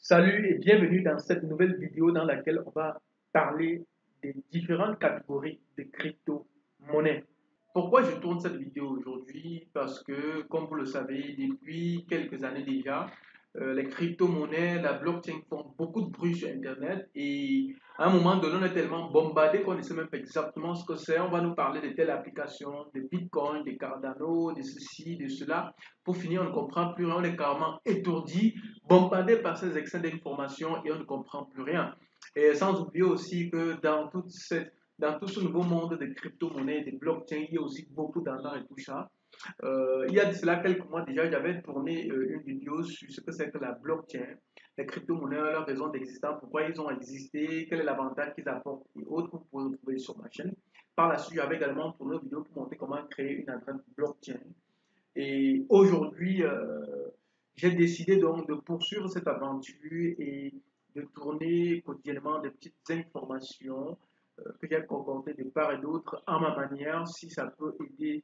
Salut et bienvenue dans cette nouvelle vidéo dans laquelle on va parler des différentes catégories de crypto-monnaies. Pourquoi je tourne cette vidéo aujourd'hui? Parce que, comme vous le savez, depuis quelques années déjà, les crypto-monnaies, la blockchain font beaucoup de bruit sur Internet et à un moment donné, on est tellement bombardé qu'on ne sait même pas exactement ce que c'est. On va nous parler de telle application, de Bitcoin, de Cardano, de ceci, de cela. Pour finir, on ne comprend plus rien, on est carrément étourdi, bombardé par ces excès d'informations et on ne comprend plus rien. Et sans oublier aussi que dans tout ce nouveau monde des crypto-monnaies, des blockchains, il y a aussi beaucoup d'argent et tout ça. Il y a de cela quelques mois déjà, j'avais tourné une vidéo sur ce que c'est que la blockchain, les crypto-monnaies, leur raison d'existence, pourquoi ils ont existé, quel est l'avantage qu'ils apportent et autres que vous pouvez retrouver sur ma chaîne. Par la suite, j'avais également tourné une vidéo pour montrer comment créer une adresse blockchain. Et aujourd'hui, j'ai décidé donc de poursuivre cette aventure et de tourner quotidiennement des petites informations que j'ai concordées de part et d'autre à ma manière, si ça peut aider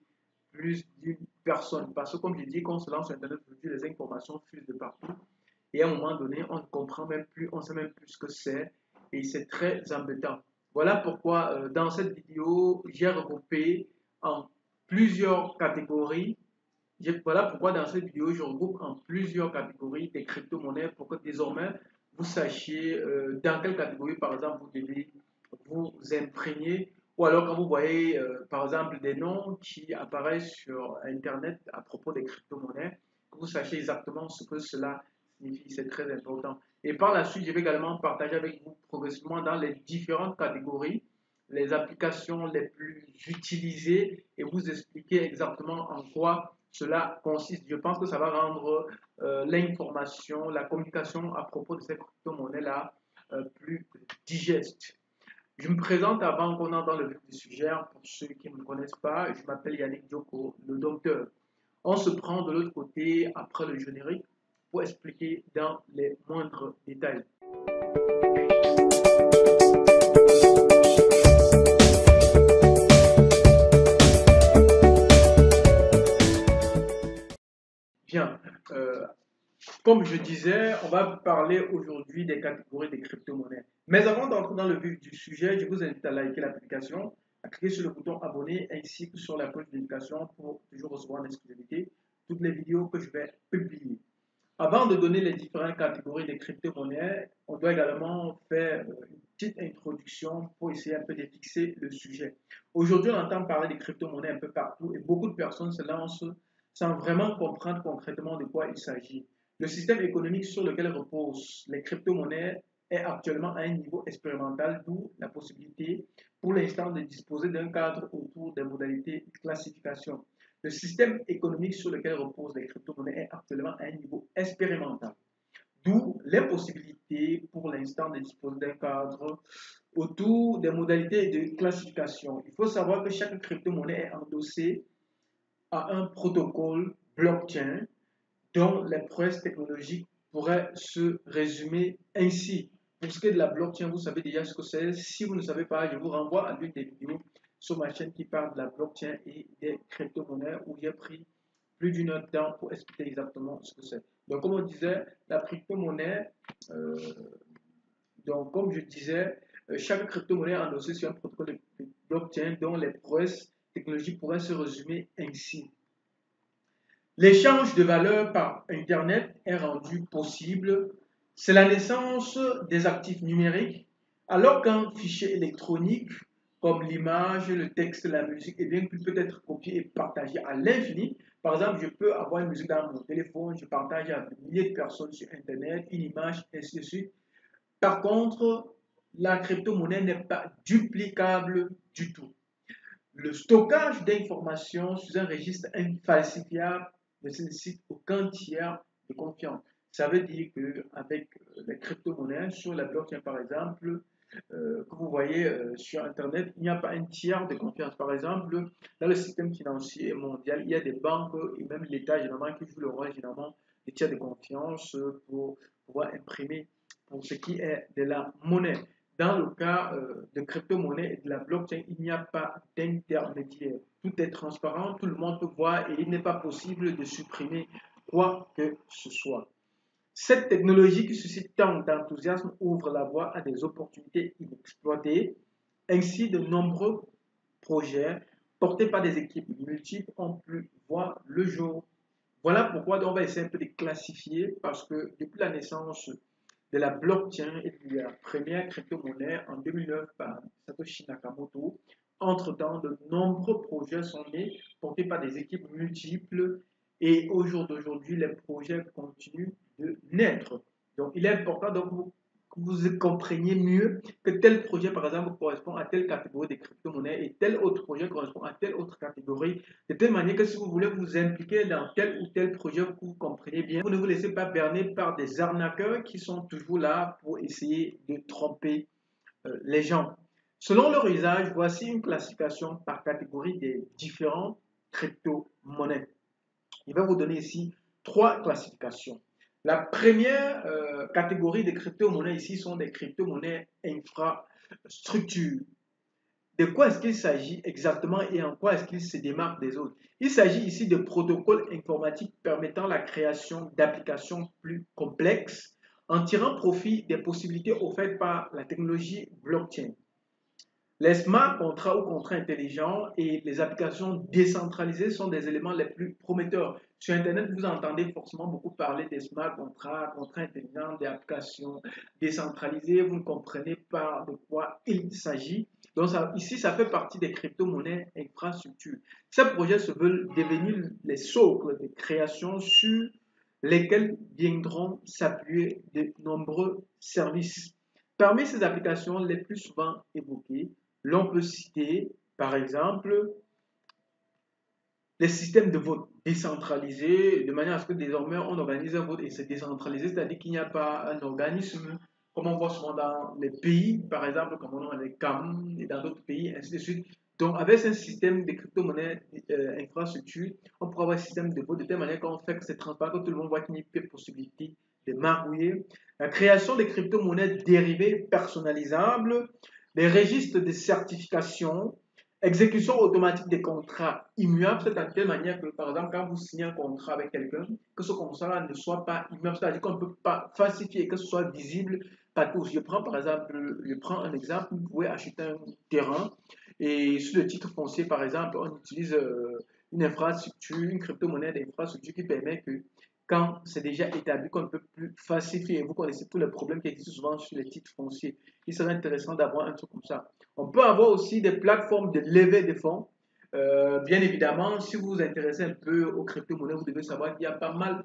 plus d'une personne. Parce que comme je dis, quand on se lance sur Internet, les informations fusent de partout. Et à un moment donné, on ne comprend même plus, on ne sait même plus ce que c'est. Et c'est très embêtant. Voilà pourquoi dans cette vidéo, j'ai regroupé en plusieurs catégories. Voilà pourquoi dans cette vidéo, je regroupe en plusieurs catégories des crypto-monnaies pour que désormais, vous sachiez dans quelle catégorie, par exemple, vous devez vous imprégner. Ou alors quand vous voyez, par exemple, des noms qui apparaissent sur Internet à propos des crypto-monnaies, que vous sachiez exactement ce que cela signifie. C'est très important. Et par la suite, je vais également partager avec vous progressivement dans les différentes catégories les applications les plus utilisées et vous expliquer exactement en quoi cela consiste. Je pense que ça va rendre l'information, la communication à propos de ces crypto-monnaies-là plus digeste. Je me présente avant qu'on entre dans le vif du sujet. Pour ceux qui ne me connaissent pas, je m'appelle Yannick Djoko, le docteur. On se prend de l'autre côté après le générique pour expliquer dans les moindres détails. Bien, comme je disais, on va parler aujourd'hui des catégories des crypto-monnaies. Mais avant d'entrer dans le vif du sujet, je vous invite à liker l'application, à cliquer sur le bouton abonner ainsi que sur la cloche de notification pour toujours recevoir en exclusivité toutes les vidéos que je vais publier. Avant de donner les différentes catégories des crypto-monnaies, on doit également faire une petite introduction pour essayer un peu de fixer le sujet. Aujourd'hui, on entend parler des crypto-monnaies un peu partout et beaucoup de personnes se lancent sans vraiment comprendre concrètement de quoi il s'agit. Le système économique sur lequel reposent les crypto-monnaies est actuellement à un niveau expérimental, d'où la possibilité pour l'instant de disposer d'un cadre autour des modalités de classification. Le système économique sur lequel reposent les crypto-monnaies est actuellement à un niveau expérimental, d'où l'impossibilité pour l'instant de disposer d'un cadre autour des modalités de classification. Il faut savoir que chaque crypto-monnaie est endossée à un protocole blockchain dont les prouesses technologiques pourraient se résumer ainsi. Pour ce qui est de la blockchain, vous savez déjà ce que c'est. Si vous ne savez pas, je vous renvoie à l'une des vidéos sur ma chaîne qui parle de la blockchain et des crypto-monnaies où j'ai pris plus d'une heure de temps pour expliquer exactement ce que c'est. Donc, comme on disait, la crypto-monnaie, euh, donc comme je disais, chaque crypto-monnaie est endossée sur un protocole de blockchain dont les prouesses technologiques pourraient se résumer ainsi. L'échange de valeurs par Internet est rendu possible. C'est la naissance des actifs numériques, alors qu'un fichier électronique, comme l'image, le texte, la musique, eh bien, peut être copié et partagé à l'infini. Par exemple, je peux avoir une musique dans mon téléphone, je partage à des milliers de personnes sur Internet, une image, ainsi de suite. Par contre, la crypto-monnaie n'est pas duplicable du tout. Le stockage d'informations sur un registre infalsifiable ne nécessite aucun tiers de confiance. Ça veut dire qu'avec les crypto-monnaies, sur la blockchain par exemple, que vous voyez sur Internet, il n'y a pas un tiers de confiance. Par exemple, dans le système financier mondial, il y a des banques et même l'État généralement qui joue le rôle généralement des tiers de confiance pour pouvoir imprimer pour ce qui est de la monnaie. Dans le cas de crypto-monnaie et de la blockchain, il n'y a pas d'intermédiaire. Tout est transparent, tout le monde peut voir et il n'est pas possible de supprimer quoi que ce soit. Cette technologie qui suscite tant d'enthousiasme ouvre la voie à des opportunités inexploitées. Ainsi, de nombreux projets portés par des équipes multiples ont pu voir le jour. Voilà pourquoi on va essayer un peu de classifier parce que depuis la naissance de la blockchain et de la première crypto-monnaie en 2009 par Satoshi Nakamoto, entre-temps, de nombreux projets sont nés portés par des équipes multiples et au jour d'aujourd'hui, les projets continuent de naître. Donc, il est important que vous compreniez mieux que tel projet, par exemple, correspond à telle catégorie de crypto-monnaies et tel autre projet correspond à telle autre catégorie. De telle manière que si vous voulez vous impliquer dans tel ou tel projet, vous comprenez bien, vous ne vous laissez pas berner par des arnaqueurs qui sont toujours là pour essayer de tromper les gens. Selon leur usage, voici une classification par catégorie des différentes crypto-monnaies. Je vais vous donner ici trois classifications. La première catégorie de crypto-monnaies ici sont des crypto-monnaies infrastructures. De quoi est-ce qu'il s'agit exactement et en quoi est-ce qu'il se démarque des autres? Il s'agit ici de protocoles informatiques permettant la création d'applications plus complexes en tirant profit des possibilités offertes par la technologie blockchain. Les smart contrats ou contrats intelligents et les applications décentralisées sont des éléments les plus prometteurs. Sur Internet, vous entendez forcément beaucoup parler des smart contrats, contrats intelligents, des applications décentralisées. Vous ne comprenez pas de quoi il s'agit. Donc ici, ça fait partie des crypto-monnaies infrastructures. Ces projets se veulent devenir les socles de création sur lesquels viendront s'appuyer de nombreux services. Parmi ces applications les plus souvent évoquées, l'on peut citer, par exemple, les systèmes de vote décentralisés, de manière à ce que désormais on organise un vote et c'est décentralisé, c'est-à-dire qu'il n'y a pas un organisme, comme on voit souvent dans les pays, par exemple, comme on a les CAM et dans d'autres pays, ainsi de suite. Donc, avec un système de crypto-monnaie infrastructure, on pourra avoir un système de vote de telle manière qu'on fait que c'est transparent, que tout le monde voit qu'il n'y a pas de possibilité de marrouiller. La création des crypto-monnaies dérivées personnalisables, les registres de certification, exécution automatique des contrats immuables, c'est de telle manière que, par exemple, quand vous signez un contrat avec quelqu'un, que ce contrat ne soit pas immuable, c'est-à-dire qu'on ne peut pas falsifier, que ce soit visible par tous. Je prends un exemple, vous pouvez acheter un terrain et sur le titre foncier, par exemple, on utilise une infrastructure, une crypto-monnaie d'infrastructure qui permet que quand c'est déjà établi qu'on ne peut plus falsifier. Vous connaissez tous les problèmes qui existent souvent sur les titres fonciers. Il serait intéressant d'avoir un truc comme ça. On peut avoir aussi des plateformes de levée de fonds. Bien évidemment, si vous vous intéressez un peu aux crypto-monnaies, vous devez savoir qu'il y a pas mal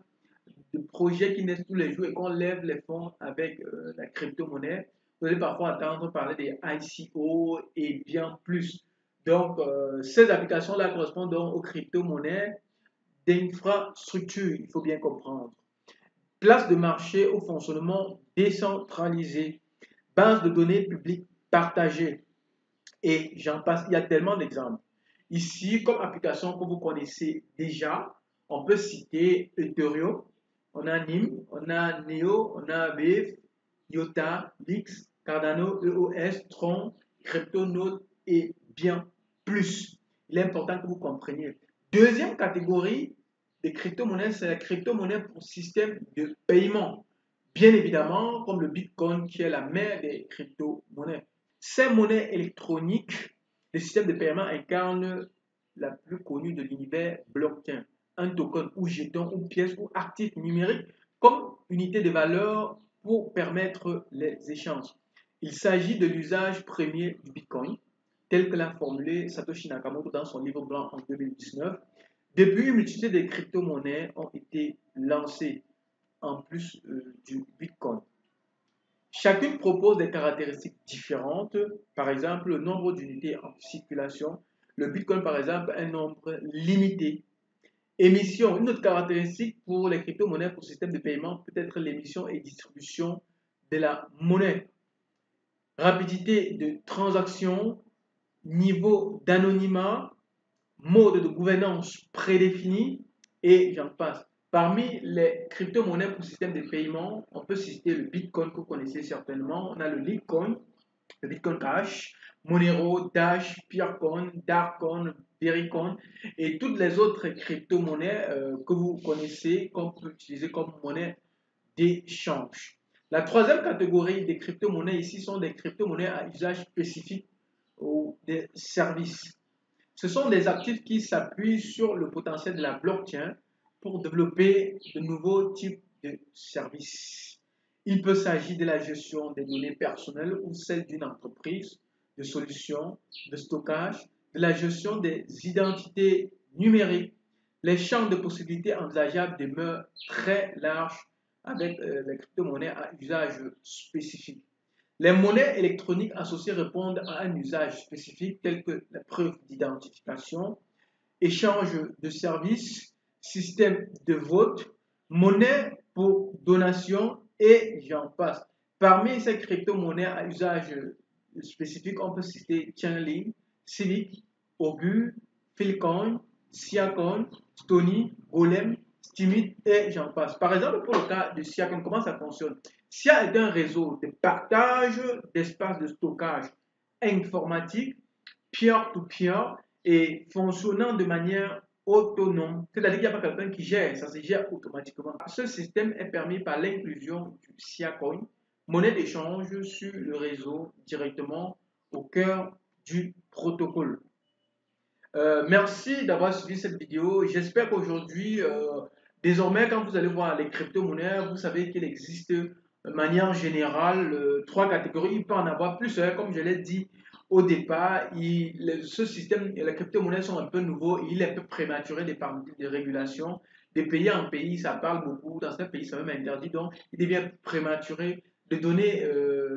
de projets qui naissent tous les jours et qu'on lève les fonds avec la crypto-monnaie. Vous allez parfois entendre parler des ICO et bien plus. Donc, ces applications-là correspondent donc aux crypto-monnaies d'infrastructure, il faut bien comprendre. Place de marché au fonctionnement décentralisé, base de données publiques partagées, et j'en passe, il y a tellement d'exemples. Ici, comme application que vous connaissez déjà, on peut citer Ethereum, on a NIM, on a Neo, on a Wave, IOTA, Lix, Cardano, EOS, Tron, CryptoNote et bien plus. Il est important que vous compreniez. Deuxième catégorie de crypto-monnaies, c'est la crypto-monnaie pour système de paiement. Bien évidemment, comme le Bitcoin qui est la mère des crypto-monnaies. Ces monnaies électroniques, le système de paiement incarne la plus connue de l'univers blockchain, un token ou jeton ou pièce ou actif numérique comme unité de valeur pour permettre les échanges. Il s'agit de l'usage premier du Bitcoin, tel que l'a formulé Satoshi Nakamoto dans son livre blanc en 2019. Depuis, une multitude de crypto-monnaies ont été lancées en plus du Bitcoin. Chacune propose des caractéristiques différentes, par exemple le nombre d'unités en circulation. Le Bitcoin, par exemple, un nombre limité. Émission, une autre caractéristique pour les crypto-monnaies pour le système de paiement peut être l'émission et distribution de la monnaie. Rapidité de transaction, niveau d'anonymat, mode de gouvernance prédéfini et j'en passe. Parmi les crypto-monnaies pour système de paiement, on peut citer le Bitcoin que vous connaissez certainement. On a le Litecoin, le Bitcoin Cash, Monero, Dash, Peercoin, Darkcoin, Vericoin et toutes les autres crypto-monnaies que vous connaissez qu'on peut utiliser comme monnaie d'échange. La troisième catégorie des crypto-monnaies ici sont des crypto-monnaies à usage spécifique ou des services. Ce sont des actifs qui s'appuient sur le potentiel de la blockchain pour développer de nouveaux types de services. Il peut s'agir de la gestion des données personnelles ou celle d'une entreprise, de solutions, de stockage, de la gestion des identités numériques. Les champs de possibilités envisageables demeurent très larges avec les crypto-monnaies à usage spécifique. Les monnaies électroniques associées répondent à un usage spécifique tel que la preuve d'identification, échange de services, système de vote, monnaie pour donation et j'en passe. Parmi ces crypto-monnaies à usage spécifique, on peut citer Chainlink, Civic, Augur, Philcoin, Siacoin, Stony, Golem, Steemit et j'en passe. Par exemple, pour le cas de Siacoin, comment ça fonctionne? SIA est un réseau de partage d'espace de stockage informatique, peer-to-peer, et fonctionnant de manière autonome. C'est-à-dire qu'il n'y a pas quelqu'un qui gère, ça se gère automatiquement. Ce système est permis par l'inclusion du Siacoin, monnaie d'échange sur le réseau directement au cœur du protocole. Merci d'avoir suivi cette vidéo. J'espère qu'aujourd'hui, désormais, quand vous allez voir les crypto-monnaies, vous savez qu'il existe de manière générale trois catégories. Il peut en avoir plus, hein, comme je l'ai dit au départ. Ce système, les crypto-monnaies sont un peu nouveaux. Il est un peu prématuré des régulations. De pays en pays, ça parle beaucoup. Dans certains pays, c'est même interdit. Donc, il devient prématuré de donner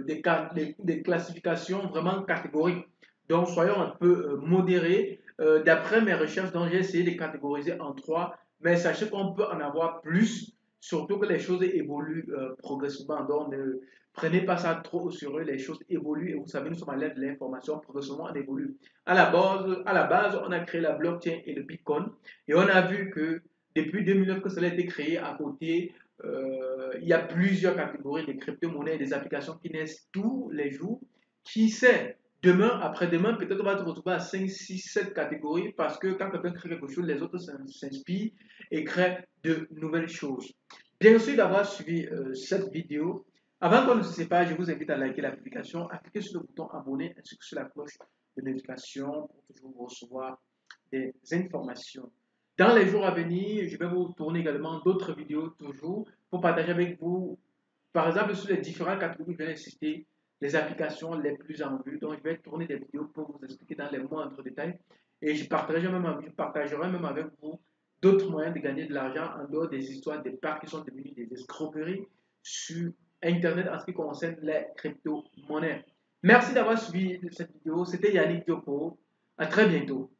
des classifications vraiment catégoriques. Donc, soyons un peu modérés. D'après mes recherches, j'ai essayé de les catégoriser en trois, mais sachez qu'on peut en avoir plus, surtout que les choses évoluent progressivement. Donc, ne prenez pas ça trop au sérieux, les choses évoluent et vous savez, nous sommes à l'ère de l'information, progressivement on évolue. À la base, on a créé la blockchain et le Bitcoin et on a vu que depuis 2009 que cela a été créé à côté, il y a plusieurs catégories de crypto-monnaies et des applications qui naissent tous les jours. Qui sait? Demain, après-demain, peut-être on va se retrouver à 5, 6, 7 catégories parce que quand quelqu'un crée quelque chose, les autres s'inspirent et créent de nouvelles choses. Bien sûr d'avoir suivi cette vidéo. Avant qu'on ne se sépare, je vous invite à liker la publication, à cliquer sur le bouton abonner ainsi que sur la cloche de notification pour toujours recevoir des informations. Dans les jours à venir, je vais vous tourner également d'autres vidéos toujours pour partager avec vous, par exemple, sur les différentes catégories que je viens de citer, les applications les plus en vue. Donc, je vais tourner des vidéos pour vous expliquer dans les moindres détails. Et je partagerai même avec vous d'autres moyens de gagner de l'argent en dehors des histoires des parcs qui sont devenus des escroqueries sur Internet en ce qui concerne les crypto-monnaies. Merci d'avoir suivi cette vidéo. C'était Yannick Dioko. À très bientôt.